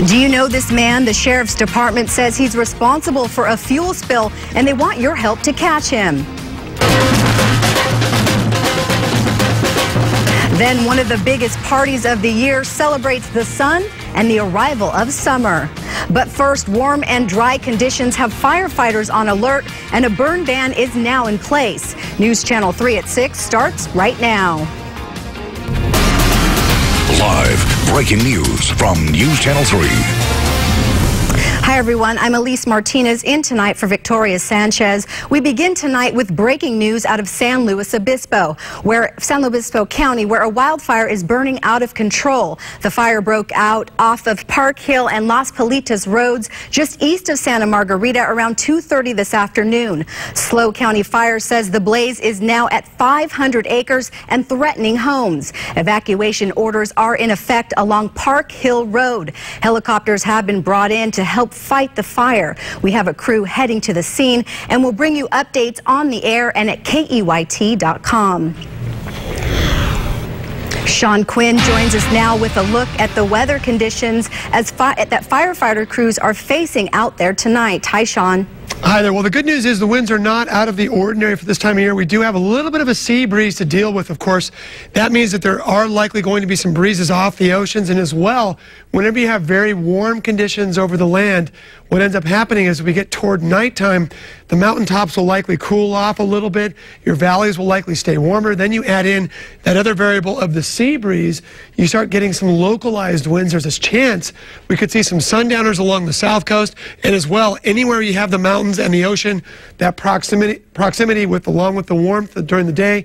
Do you know this man? The sheriff's department says he's responsible for a fuel spill, and they want your help to catch him. Then one of the biggest parties of the year celebrates the sun and the arrival of summer. But first, warm and dry conditions have firefighters on alert, and a burn ban is now in place. News Channel 3 at 6 starts right now. Live breaking news from News Channel 3. Hi everyone, I'm Alys Martinez in tonight for Victoria Sanchez. We begin tonight with breaking news out of San Luis Obispo County, where a wildfire is burning out of control. The fire broke out off of Parkhill and Las Palitas roads just east of Santa Margarita around 2:30 this afternoon. SLO County Fire says the blaze is now at 500 acres and threatening homes. Evacuation orders are in effect along Parkhill Road. Helicopters have been brought in to help fight the fire. We have a crew heading to the scene, and we'll bring you updates on the air and at KEYT.com. Sean Quinn joins us now with a look at the weather conditions that firefighter crews are facing out there tonight. Hi, Sean. Hi there. Well, the good news is the winds are not out of the ordinary for this time of year. We do have a little bit of a sea breeze to deal with, of course. That means that there are likely going to be some breezes off the oceans, and as well, whenever you have very warm conditions over the land, what ends up happening is we get toward nighttime, the mountaintops will likely cool off a little bit. Your valleys will likely stay warmer. Then you add in that other variable of the sea breeze. You start getting some localized winds. There's this chance we could see some sundowners along the south coast, and as well, anywhere you have the mountains and the ocean, that proximity along with the warmth during the day.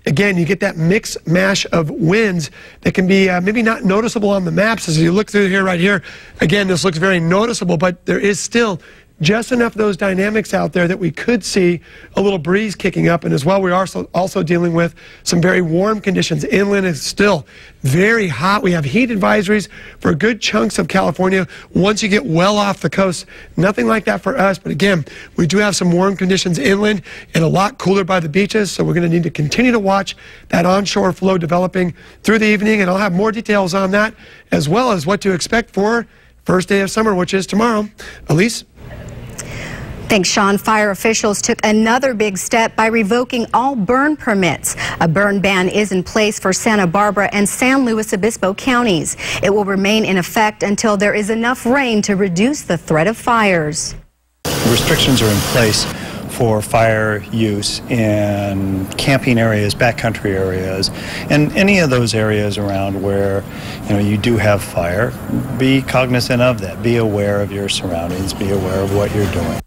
Again, you get that mix mash of winds that can be maybe not noticeable on the maps. As you look through here, right here, again, this looks very noticeable, but there is still just enough of those dynamics out there that we could see a little breeze kicking up. And as well, we are also dealing with some very warm conditions. Inland is still very hot. We have heat advisories for good chunks of California once you get well off the coast. Nothing like that for us, but again, we do have some warm conditions inland and a lot cooler by the beaches, so we're going to need to continue to watch that onshore flow developing through the evening, and I'll have more details on that, as well as what to expect for first day of summer, which is tomorrow. Alys? Thanks, Sean. Fire officials took another big step by revoking all burn permits. A burn ban is in place for Santa Barbara and San Luis Obispo counties. It will remain in effect until there is enough rain to reduce the threat of fires. Restrictions are in place for fire use in camping areas, backcountry areas, and any of those areas around where you do have fire. Be cognizant of that. Be aware of your surroundings. Be aware of what you're doing.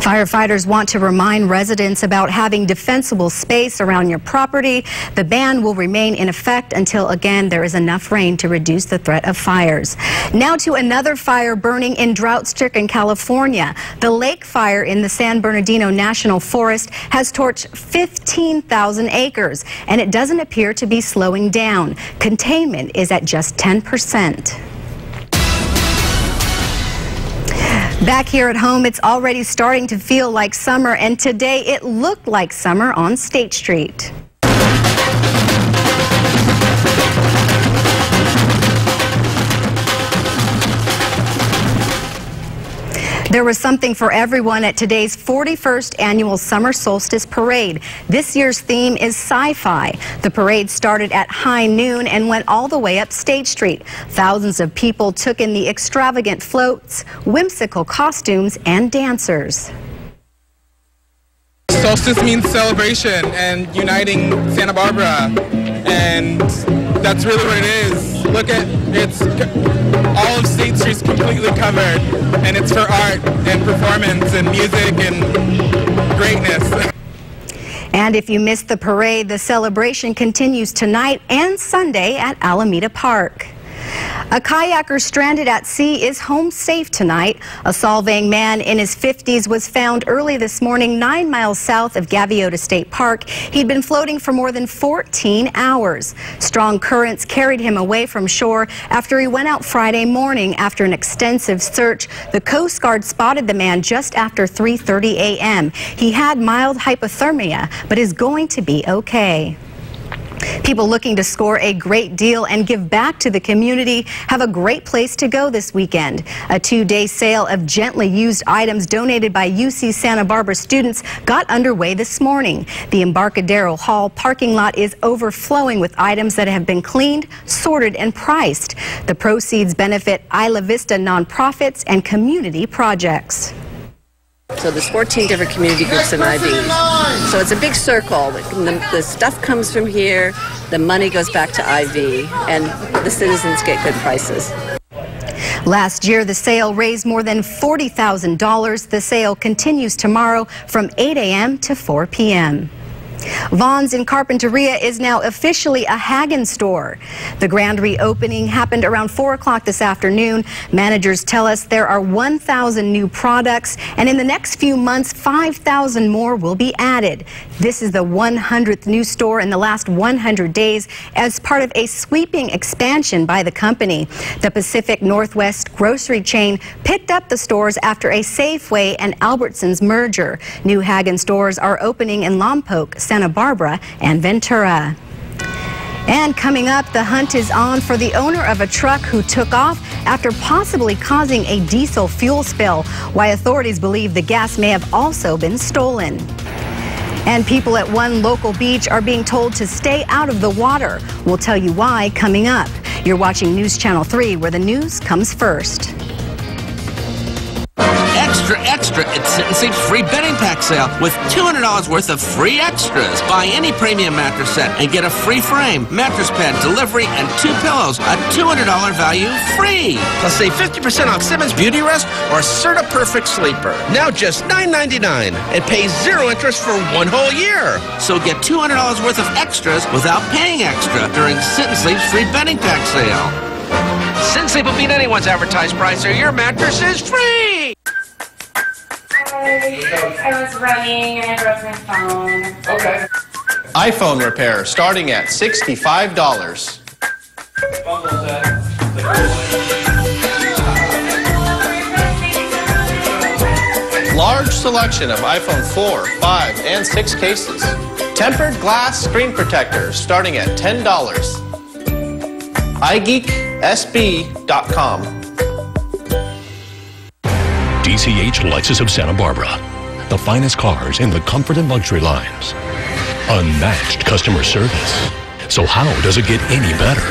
Firefighters want to remind residents about having defensible space around your property. The ban will remain in effect until, again, there is enough rain to reduce the threat of fires. Now to another fire burning in drought-stricken California. The lake fire in the San Bernardino National Forest has torched 15,000 acres, and it doesn't appear to be slowing down. Containment is at just 10%. Back here at home, it's already starting to feel like summer, and today it looked like summer on State Street. There was something for everyone at today's 41st annual Summer Solstice Parade. This year's theme is sci-fi. The parade started at high noon and went all the way up State Street. Thousands of people took in the extravagant floats, whimsical costumes, and dancers. Solstice means celebration and uniting Santa Barbara, and that's really what it is. Look at all of State Street's completely covered, and it's for art and performance and music and greatness. And if you missed the parade, the celebration continues tonight and Sunday at Alameda Park. A kayaker stranded at sea is home safe tonight. A Solvang man in his 50s was found early this morning 9 miles south of Gaviota State Park. He'd been floating for more than 14 hours. Strong currents carried him away from shore after he went out Friday morning. After an extensive search, the Coast Guard spotted the man just after 3:30 a.m. He had mild hypothermia, but is going to be okay. People looking to score a great deal and give back to the community have a great place to go this weekend. A 2-day sale of gently used items donated by UC Santa Barbara students got underway this morning. The Embarcadero Hall parking lot is overflowing with items that have been cleaned, sorted, and priced. The proceeds benefit Isla Vista nonprofits and community projects. So there's 14 different community groups in IV. So it's a big circle. The stuff comes from here, the money goes back to IV, and the citizens get good prices. Last year, the sale raised more than $40,000. The sale continues tomorrow from 8 a.m. to 4 p.m. Vaughn's in Carpinteria is now officially a Hagen store. The grand reopening happened around 4 o'clock this afternoon. Managers tell us there are 1,000 new products, and in the next few months, 5,000 more will be added. This is the 100th new store in the last 100 days as part of a sweeping expansion by the company. The Pacific Northwest grocery chain picked up the stores after a Safeway and Albertsons merger. New Hagen stores are opening in Lompoc, Santa Barbara, and Ventura. And coming up, the hunt is on for the owner of a truck who took off after possibly causing a diesel fuel spill. Why authorities believe the gas may have also been stolen. And people at one local beach are being told to stay out of the water. We'll tell you why coming up. You're watching News Channel 3, where the news comes first. Extra, extra, it's Sit and Sleep's free bedding pack sale with $200 worth of free extras. Buy any premium mattress set and get a free frame, mattress pad, delivery, and 2 pillows. A $200 value free. Plus save 50% off Simmons Beauty Rest or Serta Perfect Sleeper. Now just $9.99 and pay 0 interest for 1 whole year. So get $200 worth of extras without paying extra during Sit and Sleep's free bedding pack sale. Sit and Sleep will beat anyone's advertised price or your mattress is free. I was running and I broke my phone. Okay. iPhone repair starting at $65. Large selection of iPhone 4, 5, and 6 cases. Tempered glass screen protectors starting at $10. iGeekSB.com. DCH Lexus of Santa Barbara. The finest cars in the comfort and luxury lines. Unmatched customer service. So how does it get any better?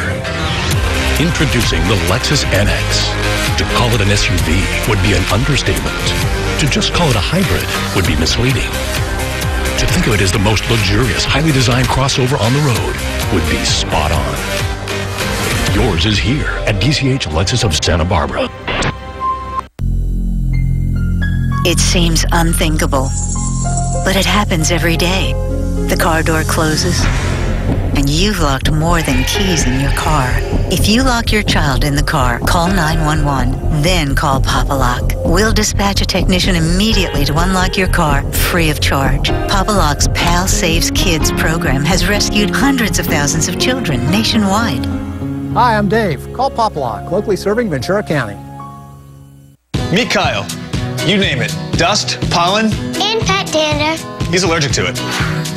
Introducing the Lexus NX. To call it an SUV would be an understatement. To just call it a hybrid would be misleading. To think of it as the most luxurious, highly designed crossover on the road would be spot on. Yours is here at DCH Lexus of Santa Barbara. It seems unthinkable, but it happens every day. The car door closes, and you've locked more than keys in your car. If you lock your child in the car, call 911, then call Papa Lock. We'll dispatch a technician immediately to unlock your car free of charge. Papa Lock's Pal Saves Kids program has rescued hundreds of thousands of children nationwide. Hi, I'm Dave. Call Papa Lock, locally serving Ventura County. Meet Kyle. You name it. Dust, pollen, and pet dander. He's allergic to it.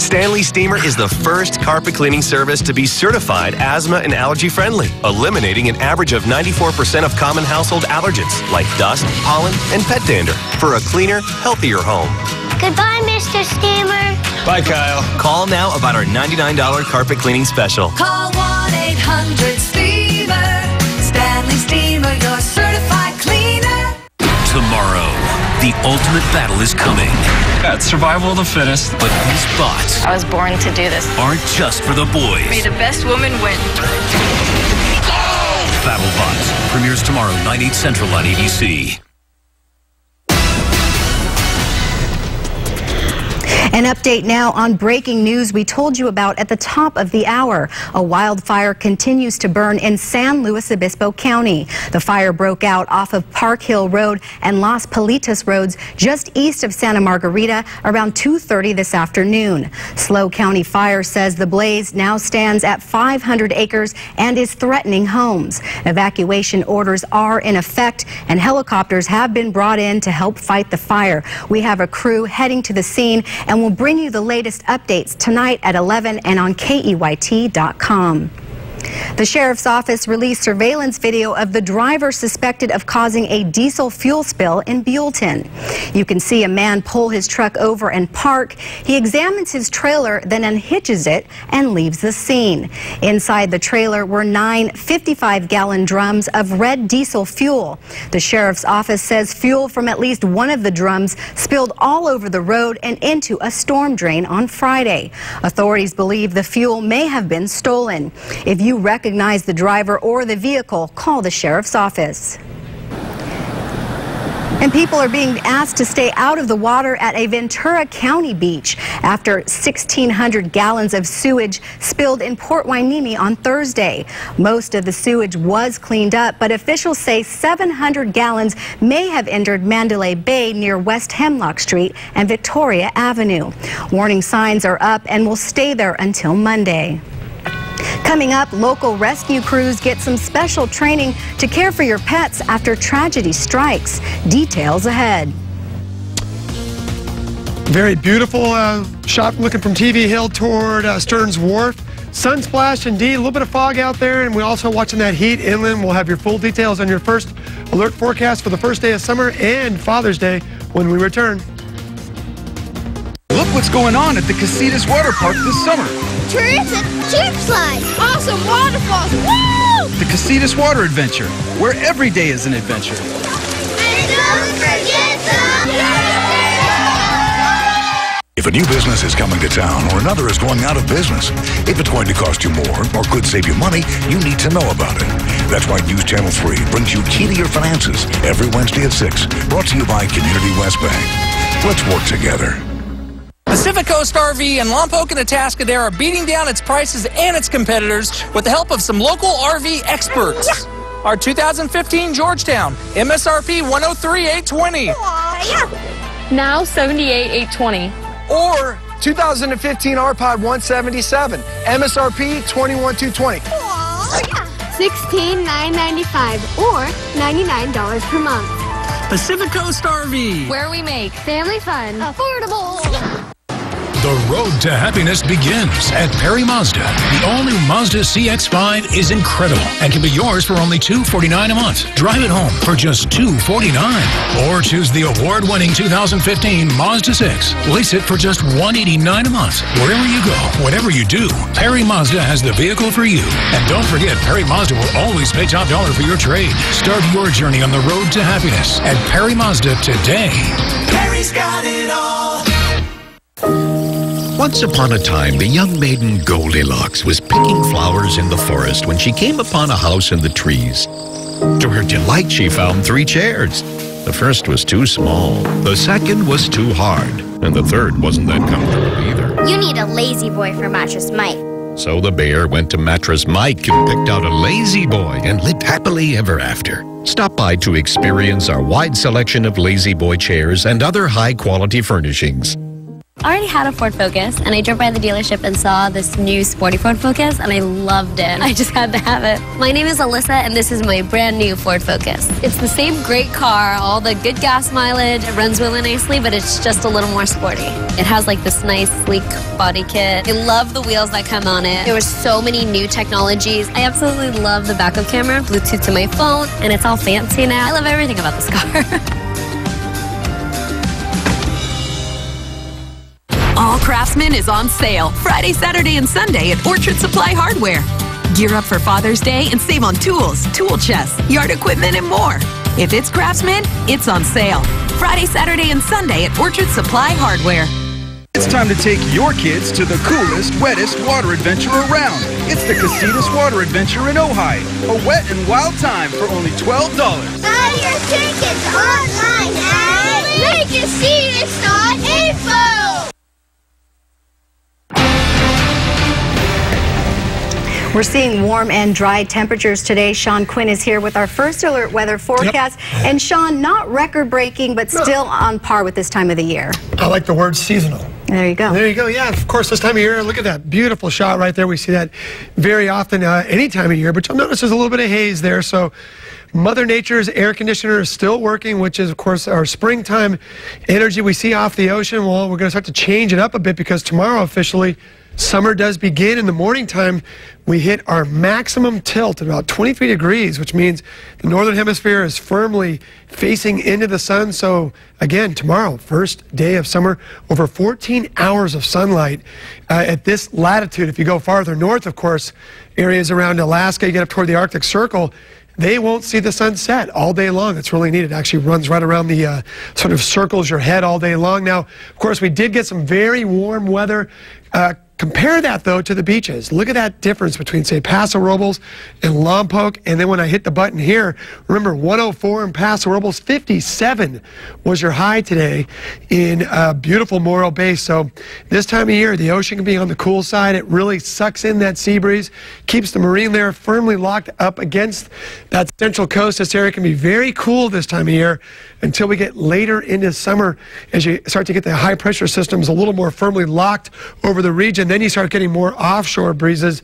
Stanley Steamer is the first carpet cleaning service to be certified asthma and allergy friendly, eliminating an average of 94% of common household allergens like dust, pollen, and pet dander for a cleaner, healthier home. Goodbye, Mr. Steamer. Bye, Kyle. Call now about our $99 carpet cleaning special. Call 1-800-STEAMER. Stanley Steamer, your certified cleaner. Tomorrow, the ultimate battle is coming. Yeah, it's survival of the fittest. But these bots I was born to do this. aren't just for the boys. May the best woman win. Battle Bots premieres tomorrow, 9/8 Central on ABC. An update now on breaking news we told you about at the top of the hour. A wildfire continues to burn in San Luis Obispo County. The fire broke out off of Parkhill Road and Las Palitas roads just east of Santa Margarita around 2:30 this afternoon. SLO County Fire says the blaze now stands at 500 acres and is threatening homes. Evacuation orders are in effect and helicopters have been brought in to help fight the fire. We have a crew heading to the scene, and we'll bring you the latest updates tonight at 11 and on KEYT.com. The sheriff's office released surveillance video of the driver suspected of causing a diesel fuel spill in Buellton. You can see a man pull his truck over and park. He examines his trailer, then unhitches it and leaves the scene. Inside the trailer were 9 55-gallon drums of red diesel fuel. The sheriff's office says fuel from at least one of the drums spilled all over the road and into a storm drain on Friday. Authorities believe the fuel may have been stolen. If you recognize the driver or the vehicle, call the sheriff's office. And people are being asked to stay out of the water at a Ventura County beach after 1,600 gallons of sewage spilled in Port Hueneme on Thursday. Most of the sewage was cleaned up, but officials say 700 gallons may have entered Mandalay Bay near West Hemlock Street and Victoria Avenue. Warning signs are up and will stay there until Monday. Coming up, local rescue crews get some special training to care for your pets after tragedy strikes. Details ahead. Very beautiful shot looking from TV Hill toward Stearns Wharf. Sunsplash indeed, a little bit of fog out there, and we're also watching that heat inland. We'll have your full details on your first alert forecast for the first day of summer and Father's Day when we return. Look what's going on at the Casitas Water Park this summer. Terrific chip slides. Awesome waterfalls. Woo! The Casitas Water Adventure, where every day is an adventure. And don't forget the... If a new business is coming to town or another is going out of business, if it's going to cost you more or could save you money, you need to know about it. That's why News Channel 3 brings you Key to Your Finances every Wednesday at 6, brought to you by Community West Bank. Let's work together. Pacific Coast RV and Lompoc and Atascadero are beating down its prices and its competitors with the help of some local RV experts. Our 2015 Georgetown, MSRP $103,820. Now $78,820. Or 2015 RPod 177, MSRP $21,220. $16,995 or $99 per month. Pacific Coast RV, where we make family fun affordable. The road to happiness begins at Perry Mazda. The all-new Mazda CX-5 is incredible and can be yours for only $249 a month. Drive it home for just $249. Or choose the award-winning 2015 Mazda 6. Lease it for just $189 a month. Wherever you go, whatever you do, Perry Mazda has the vehicle for you. And don't forget, Perry Mazda will always pay top dollar for your trade. Start your journey on the road to happiness at Perry Mazda today. Perry's got it all. Once upon a time, the young maiden Goldilocks was picking flowers in the forest when she came upon a house in the trees. To her delight, she found 3 chairs. The first was too small, the second was too hard, and the third wasn't that comfortable either. You need a lazy boy for Mattress Mike. So the bear went to Mattress Mike and picked out a lazy boy and lived happily ever after. Stop by to experience our wide selection of lazy boy chairs and other high-quality furnishings. I already had a Ford Focus, and I drove by the dealership and saw this new sporty Ford Focus, and I loved it. I just had to have it. My name is Alyssa, and this is my brand new Ford Focus. It's the same great car, all the good gas mileage, it runs really nicely, but it's just a little more sporty. It has like this nice, sleek body kit. I love the wheels that come on it. There were so many new technologies. I absolutely love the backup camera, Bluetooth to my phone, and it's all fancy now. I love everything about this car. All Craftsman is on sale Friday, Saturday, and Sunday at Orchard Supply Hardware. Gear up for Father's Day and save on tools, tool chests, yard equipment, and more. If it's Craftsman, it's on sale Friday, Saturday, and Sunday at Orchard Supply Hardware. It's time to take your kids to the coolest, wettest water adventure around. It's the Casitas Water Adventure in Ojai. A wet and wild time for only $12. Buy your tickets online at LakeCasitas.info. We're seeing warm and dry temperatures today. Sean Quinn is here with our first alert weather forecast. Yep. And Sean, not record-breaking, but still on par with this time of the year. I like the word seasonal. There you go. There you go. Yeah, of course, this time of year, look at that beautiful shot right there. We see that very often any time of year, but you'll notice there's a little bit of haze there. So Mother Nature's air conditioner is still working, which is, of course, our springtime energy we see off the ocean. Well, we're going to start to change it up a bit because tomorrow, officially, summer does begin. In the morning time, we hit our maximum tilt at about 23 degrees, which means the northern hemisphere is firmly facing into the sun. So, again, tomorrow, first day of summer, over 14 hours of sunlight at this latitude. If you go farther north, of course, areas around Alaska, you get up toward the Arctic Circle, they won't see the sun set all day long. It's really neat. It actually runs right around the sort of circles your head all day long. Now, of course, we did get some very warm weather. Compare that, though, to the beaches. Look at that difference between, say, Paso Robles and Lompoc. And then when I hit the button here, remember, 104 in Paso Robles, 57 was your high today in beautiful Morro Bay. So this time of year, the ocean can be on the cool side. It really sucks in that sea breeze, keeps the marine layer firmly locked up against that central coast. This area can be very cool this time of year until we get later into summer as you start to get the high pressure systems a little more firmly locked over the region. Then you start getting more offshore breezes.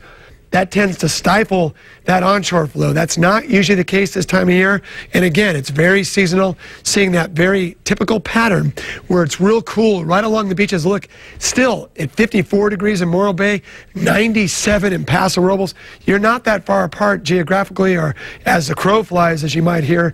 That tends to stifle that onshore flow. That's not usually the case this time of year. And again, it's very seasonal, seeing that very typical pattern where it's real cool right along the beaches. Look, still at 54 degrees in Morro Bay, 97 in Paso Robles. You're not that far apart geographically or as the crow flies, as you might hear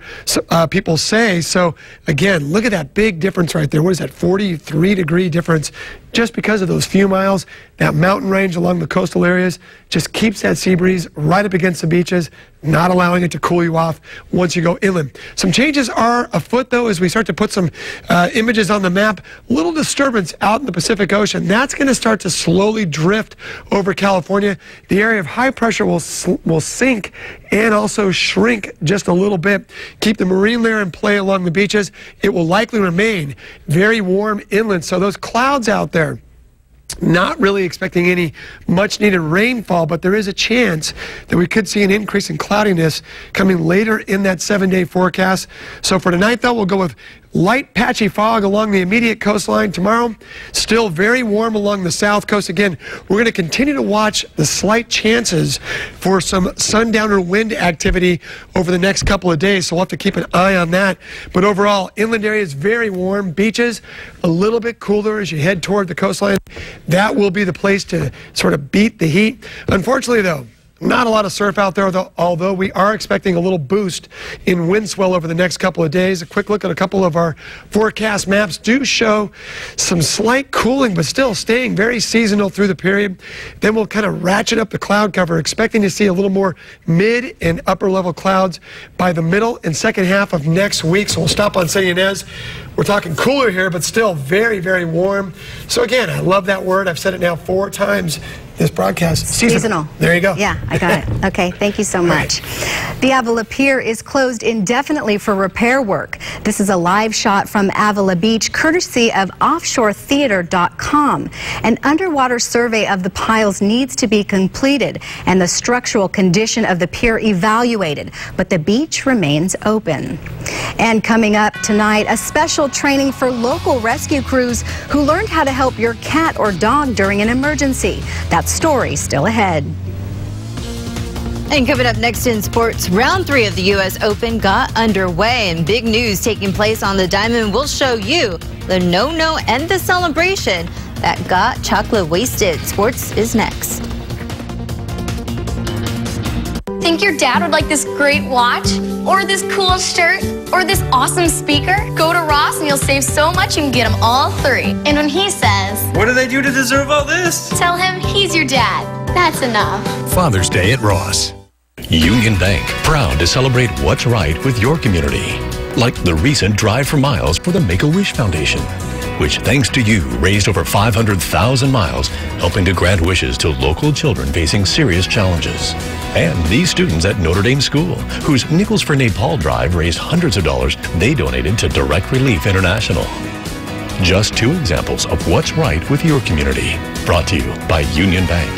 people say. So again, look at that big difference right there. What is that, 43-degree difference? Just because of those few miles, that mountain range along the coastal areas just keeps that sea breeze right up against the beaches, not allowing it to cool you off once you go inland. Some changes are afoot, though, as we start to put some images on the map. Little disturbance out in the Pacific Ocean. That's going to start to slowly drift over California. The area of high pressure will sink and also shrink just a little bit. Keep the marine layer in play along the beaches. It will likely remain very warm inland. So those clouds out there, not really expecting any much needed rainfall, but there is a chance that we could see an increase in cloudiness coming later in that 7-day forecast. So for tonight, though, we'll go with light patchy fog along the immediate coastline. Tomorrow, still very warm along the south coast. Again, we're going to continue to watch the slight chances for some sundowner wind activity over the next couple of days, so we'll have to keep an eye on that. But overall, inland areas very warm, beaches a little bit cooler as you head toward the coastline. That will be the place to sort of beat the heat. Unfortunately, though, not a lot of surf out there, although we are expecting a little boost in wind swell over the next couple of days. A quick look at a couple of our forecast maps do show some slight cooling, but still staying very seasonal through the period. Then we'll kind of ratchet up the cloud cover, expecting to see a little more mid and upper level clouds by the middle and second half of next week. So we'll stop on San Ynez. We're talking cooler here, but still very, very warm. So again, I love that word. I've said it now 4 times. This broadcast, seasonal. There you go. Yeah, I got it. Okay, thank you so much. The Avila Pier is closed indefinitely for repair work. This is a live shot from Avila Beach, courtesy of offshoretheater.com. An underwater survey of the piles needs to be completed and the structural condition of the pier evaluated, but the beach remains open. And coming up tonight, a special training for local rescue crews who learned how to help your cat or dog during an emergency. That story still ahead. And coming up next in sports, round 3 of the U.S. Open got underway, and big news taking place on the diamond. We'll show you the no-no and the celebration that got chocolate wasted. Sports is next. Think your dad would like this great watch, or this cool shirt, or this awesome speaker? Go to Ross and you'll save so much you can get him all 3. And when he says, "What did I do to deserve all this?" tell him he's your dad. That's enough. Father's Day at Ross. Union Bank, proud to celebrate what's right with your community. Like the recent Drive for Miles for the Make-A-Wish Foundation, which, thanks to you, raised over 500,000 miles, helping to grant wishes to local children facing serious challenges. And these students at Notre Dame School, whose Nickels for Nepal drive raised hundreds of dollars they donated to Direct Relief International. Just 2 examples of what's right with your community. Brought to you by Union Bank.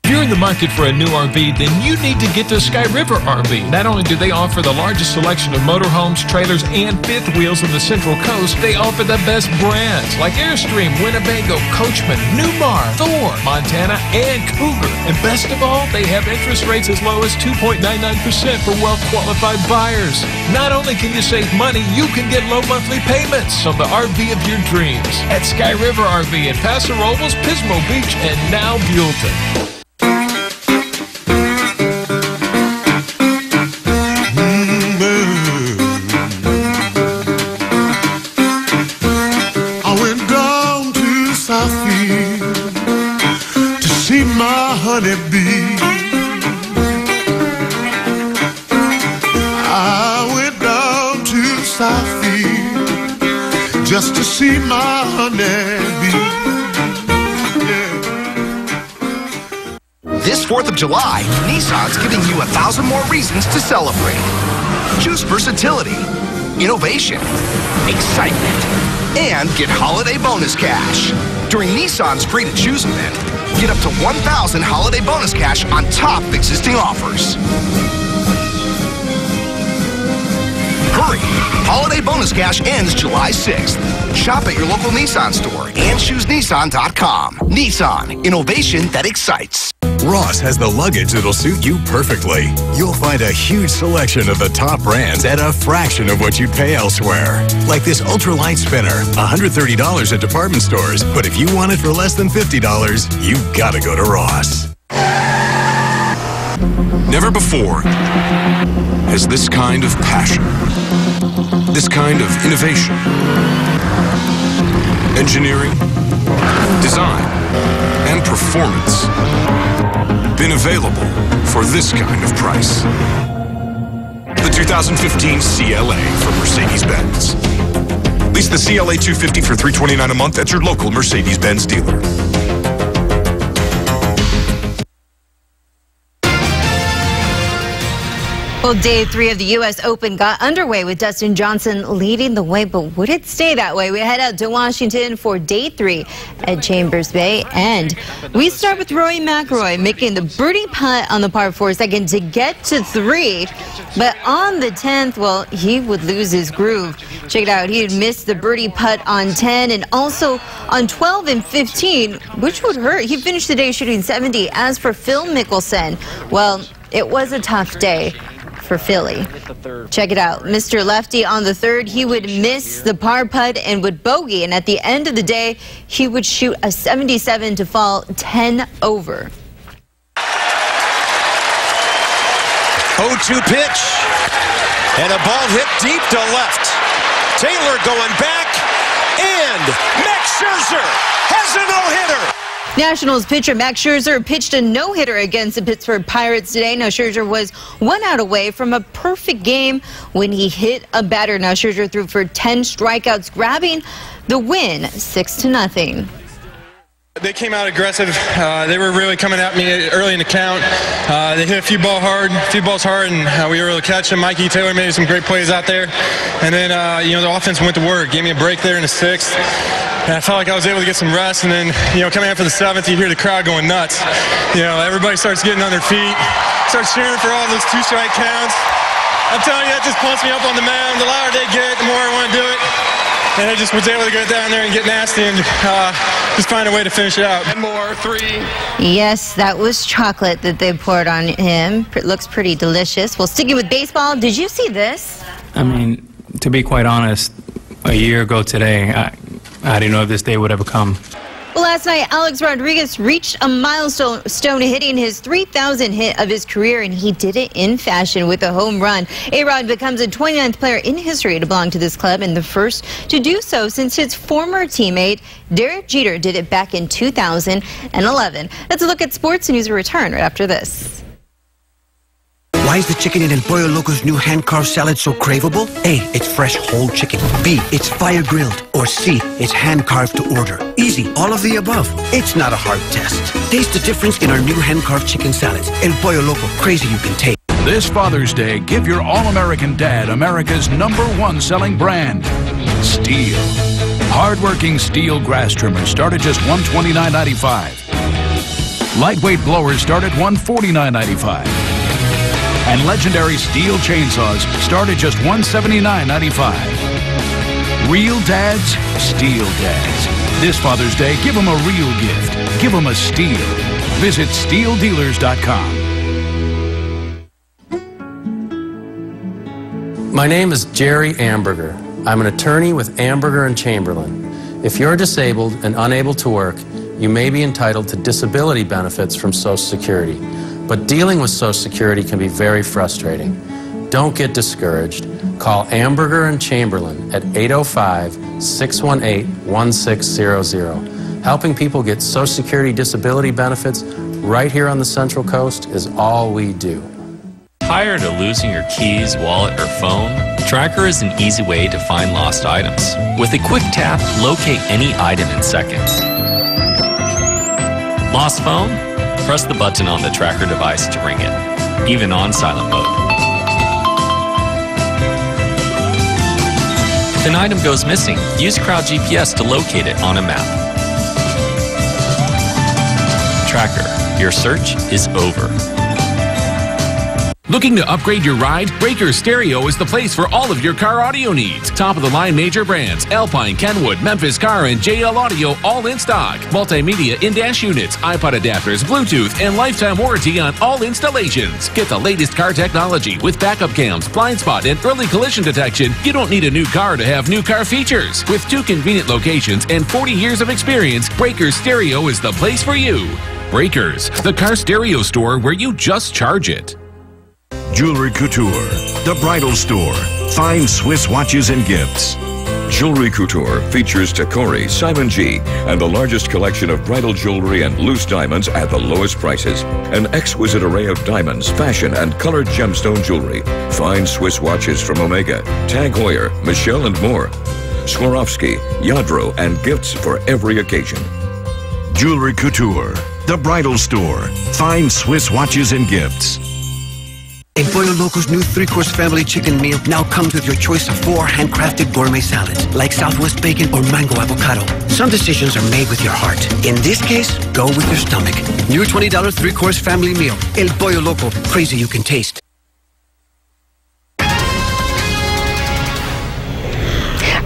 If you're in the market for a new RV, then you need to get to Sky River RV. Not only do they offer the largest selection of motorhomes, trailers, and fifth wheels in the Central Coast, they offer the best brands like Airstream, Winnebago, Coachman, Newmar, Thor, Montana, and Cougar. And best of all, they have interest rates as low as 2.99% for well-qualified buyers. Not only can you save money, you can get low monthly payments on the RV of your dreams at Sky River RV in Paso Robles, Pismo Beach, and now Buellton. I went down to Southfield to see my honeybee. I went down to Southfield just to see my honeybee. This 4th of July, Nissan's giving you 1,000 more reasons to celebrate. Choose versatility, innovation, excitement, and get holiday bonus cash. During Nissan's Free to Choose event, get up to 1,000 holiday bonus cash on top of existing offers. Hurry! Holiday bonus cash ends July 6th. Shop at your local Nissan store and choosenissan.com. Nissan, innovation that excites. Ross has the luggage that'll suit you perfectly. You'll find a huge selection of the top brands at a fraction of what you'd pay elsewhere. Like this ultralight spinner, $130 at department stores. But if you want it for less than $50, you gotta go to Ross. Never before has this kind of passion, this kind of innovation, engineering, design, and performance been available for this kind of price. The 2015 CLA from Mercedes-Benz. Lease the CLA 250 for $329 a month at your local Mercedes-Benz dealer. Well, day 3 of the U.S. Open got underway with Dustin Johnson leading the way, but would it stay that way? We head out to Washington for day 3 at Chambers Bay, and we start with Rory McIlroy making the birdie putt on the par 4 second to get to 3, but on the 10th, well, he would lose his groove. Check it out. He had missed the birdie putt on 10 and also on 12 and 15, which would hurt. He finished the day shooting 70. As for Phil Mickelson, well, it was a tough day for Philly. Check it out. Mr. Lefty on the 3rd, he would miss the par putt and would bogey, and at the end of the day, he would shoot a 77 to fall 10 over. 0-2 pitch, and a ball hit deep to left. Taylor going back, and Max Scherzer has a no-hitter. Nationals pitcher Max Scherzer pitched a no-hitter against the Pittsburgh Pirates today. Now, Scherzer was 1 out away from a perfect game when he hit a batter. Now, Scherzer threw for 10 strikeouts, grabbing the win 6-0. They came out aggressive. They were really coming at me early in the count. They hit a few balls hard, and we were able to catch them. Mikey Taylor made some great plays out there. And then, the offense went to work. Gave me a break there in the 6th. And I felt like I was able to get some rest. And then, coming after the 7th, you hear the crowd going nuts. Everybody starts getting on their feet, starts cheering for all those 2-strike counts. I'm telling you, that just pumps me up on the mound. The louder they get, the more I want to do it. And I just was able to get down there and get nasty and just find a way to finish it out. 1 more, 3. Yes, that was chocolate that they poured on him. It looks pretty delicious. Well, sticking with baseball, did you see this? I mean, to be quite honest, a year ago today, I didn't know if this day would ever come. Well, last night, Alex Rodriguez reached a milestone, hitting his 3,000th hit of his career, and he did it in fashion with a home run. A-Rod becomes the 29th player in history to belong to this club and the first to do so since his former teammate, Derek Jeter, did it back in 2011. Let's look at sports news and return right after this. Why is the chicken in El Pollo Loco's new hand-carved salad so craveable? A, it's fresh whole chicken. B, it's fire-grilled. Or C, it's hand-carved to order. Easy, all of the above. It's not a hard test. Taste the difference in our new hand-carved chicken salads. El Pollo Loco, crazy you can taste. This Father's Day, give your all-American dad America's #1 selling brand, Steel. Hard-working Steel grass trimmers start at just $129.95. Lightweight blowers start at $149.95. And legendary steel chainsaws start at just $179.95. Real dads, steel dads. This Father's Day, give them a real gift. Give them a Steel. Visit SteelDealers.com. My name is Jerry Amberger. I'm an attorney with Amberger & Chamberlain. If you're disabled and unable to work, you may be entitled to disability benefits from Social Security. But dealing with Social Security can be very frustrating. Don't get discouraged. Call Amberger & Chamberlain at 805-618-1600. Helping people get Social Security disability benefits right here on the Central Coast is all we do. Tired of losing your keys, wallet, or phone? Tracker is an easy way to find lost items. With a quick tap, locate any item in seconds. Lost phone? Press the button on the Tracker device to ring it, even on silent mode. If an item goes missing, use Crowd GPS to locate it on a map. Tracker, your search is over. Looking to upgrade your ride? Breaker Stereo is the place for all of your car audio needs. Top-of-the-line major brands, Alpine, Kenwood, Memphis Car, and JL Audio, all in stock. Multimedia in-dash units, iPod adapters, Bluetooth, and lifetime warranty on all installations. Get the latest car technology with backup cams, blind spot, and early collision detection. You don't need a new car to have new car features. With 2 convenient locations and 40 years of experience, Breaker Stereo is the place for you. Breakers, the car stereo store where you just charge it. Jewelry Couture, the bridal store. Fine Swiss watches and gifts. Jewelry Couture features Tacori, Simon G, and the largest collection of bridal jewelry and loose diamonds at the lowest prices. An exquisite array of diamonds, fashion, and colored gemstone jewelry. Fine Swiss watches from Omega, Tag Heuer, Michelle, and more. Swarovski, Yadro, and gifts for every occasion. Jewelry Couture, the bridal store. Fine Swiss watches and gifts. El Pollo Loco's new 3-course family chicken meal now comes with your choice of 4 handcrafted gourmet salads, like Southwest bacon or mango avocado. Some decisions are made with your heart. In this case, go with your stomach. New $20 3-course family meal. El Pollo Loco, crazy you can taste.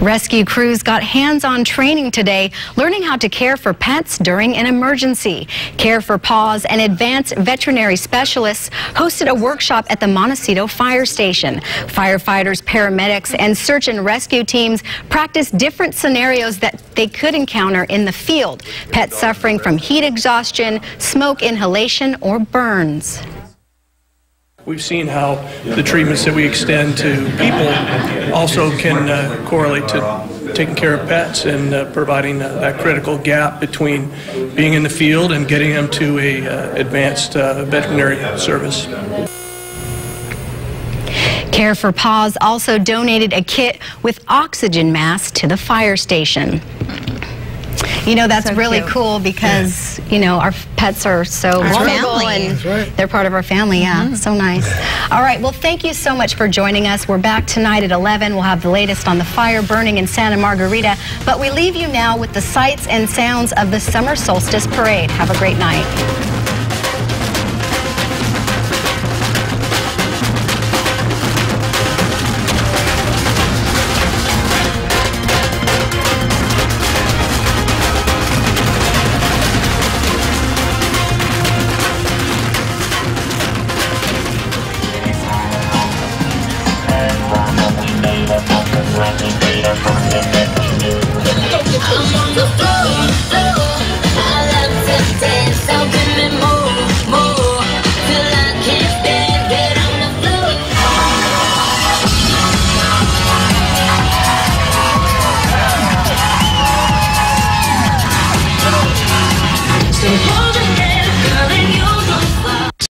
Rescue crews got hands-on training today, learning how to care for pets during an emergency. Care for Paws and advanced veterinary specialists hosted a workshop at the Montecito Fire Station. Firefighters, paramedics, and search and rescue teams practiced different scenarios that they could encounter in the field. Pets suffering from heat exhaustion, smoke inhalation, or burns. We've seen how the treatments that we extend to people also can correlate to taking care of pets and providing that critical gap between being in the field and getting them to a advanced veterinary service. Care for Paws also donated a kit with oxygen masks to the fire station. You know, that's so really cool because, you know, our pets are so vulnerable and they're part of our family. Yeah, so nice. All right, well, thank you so much for joining us. We're back tonight at 11. We'll have the latest on the fire burning in Santa Margarita. But we leave you now with the sights and sounds of the Summer Solstice Parade. Have a great night.